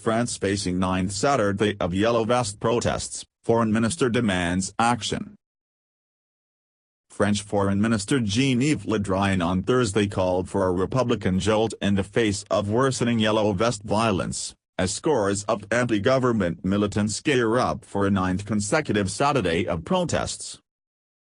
France facing ninth Saturday of Yellow Vest protests, Foreign Minister demands action. French Foreign Minister Jean-Yves Le Drian on Thursday called for a Republican jolt in the face of worsening Yellow Vest violence, as scores of anti-government militants gear up for a ninth consecutive Saturday of protests.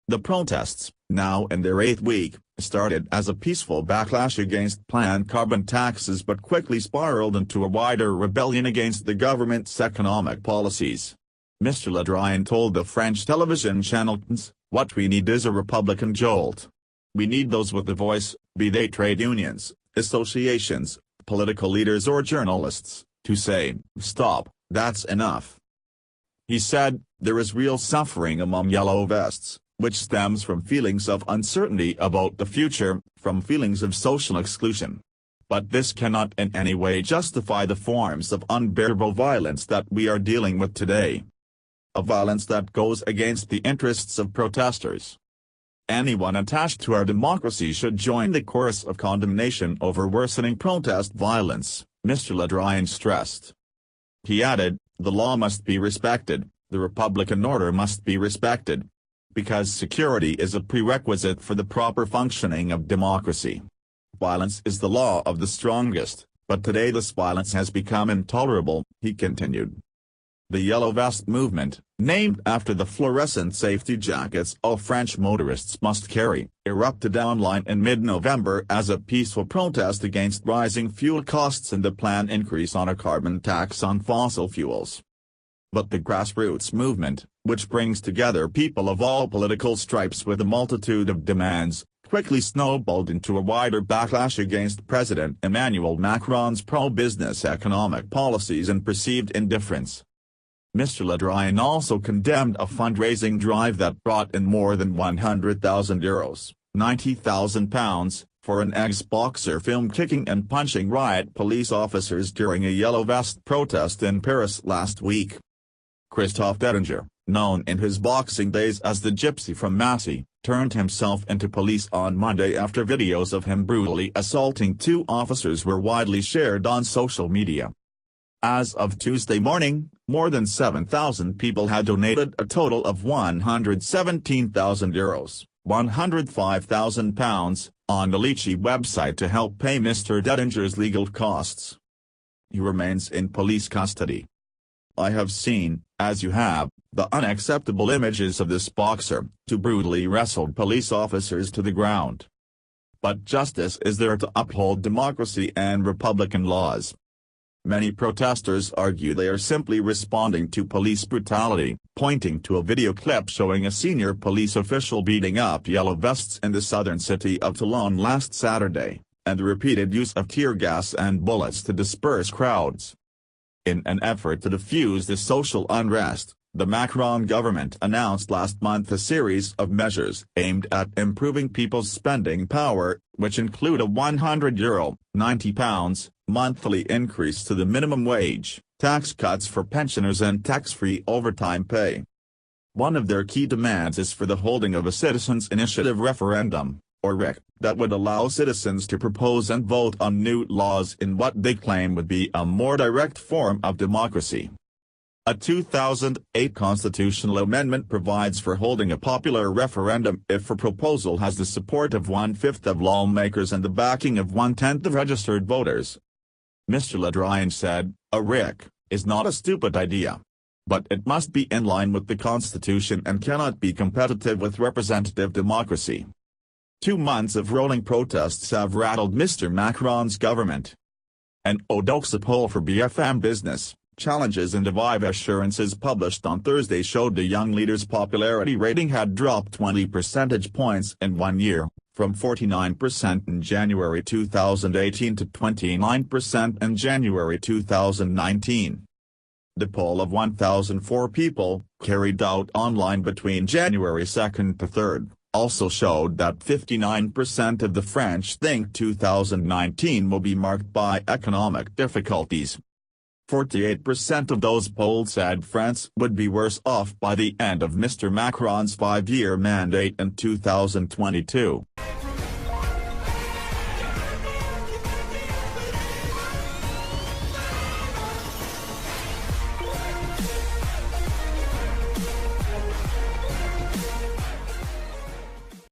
The protests, now in their 8th week, started as a peaceful backlash against planned carbon taxes but quickly spiraled into a wider rebellion against the government's economic policies. Mr. Le Drian told the French television channel TNS, "What we need is a Republican jolt. We need those with a voice, be they trade unions, associations, political leaders or journalists, to say, stop, that's enough." He said, "There is real suffering among Yellow Vests, which stems from feelings of uncertainty about the future, from feelings of social exclusion. But this cannot in any way justify the forms of unbearable violence that we are dealing with today. A violence that goes against the interests of protesters. Anyone attached to our democracy should join the chorus of condemnation over worsening protest violence," Mr. Le Drian stressed. He added, "The law must be respected, the Republican order must be respected. Because security is a prerequisite for the proper functioning of democracy. Violence is the law of the strongest, but today this violence has become intolerable," he continued. The Yellow Vest movement, named after the fluorescent safety jackets all French motorists must carry, erupted online in mid-November as a peaceful protest against rising fuel costs and the planned increase on a carbon tax on fossil fuels. But the grassroots movement, which brings together people of all political stripes with a multitude of demands, quickly snowballed into a wider backlash against President Emmanuel Macron's pro-business economic policies and perceived indifference. Mr. Le Drian also condemned a fundraising drive that brought in more than €100,000, £90,000, for an ex-boxer filmed kicking and punching riot police officers during a Yellow Vest protest in Paris last week. Christophe Dettinger, known in his boxing days as the Gypsy from Massy, turned himself into police on Monday after videos of him brutally assaulting 2 officers were widely shared on social media. As of Tuesday morning, more than 7,000 people had donated a total of €117,000, £105,000, on the Lichi website to help pay Mr. Dettinger's legal costs. He remains in police custody. "I have seen, as you have, the unacceptable images of this boxer, who brutally wrestled police officers to the ground. But justice is there to uphold democracy and Republican laws." Many protesters argue they are simply responding to police brutality, pointing to a video clip showing a senior police official beating up Yellow Vests in the southern city of Toulon last Saturday, and the repeated use of tear gas and bullets to disperse crowds. In an effort to diffuse the social unrest, the Macron government announced last month a series of measures aimed at improving people's spending power, which include a €100, £90, monthly increase to the minimum wage, tax cuts for pensioners and tax-free overtime pay. One of their key demands is for the holding of a Citizens' Initiative referendum, or RIC, that would allow citizens to propose and vote on new laws in what they claim would be a more direct form of democracy. A 2008 constitutional amendment provides for holding a popular referendum if a proposal has the support of 1/5 of lawmakers and the backing of 1/10 of registered voters. Mr. Le Drian said, "A RIC is not a stupid idea. But it must be in line with the Constitution and cannot be competitive with representative democracy." 2 months of rolling protests have rattled Mr. Macron's government. An Odoxa poll for BFM Business, Challenges and Vive Assurances published on Thursday showed the young leader's popularity rating had dropped 20 percentage points in 1 year, from 49% in January 2018 to 29% in January 2019. The poll of 1,004 people, carried out online between January 2 to 3, also showed that 59% of the French think 2019 will be marked by economic difficulties. 48% of those polled said France would be worse off by the end of Mr. Macron's 5-year mandate in 2022.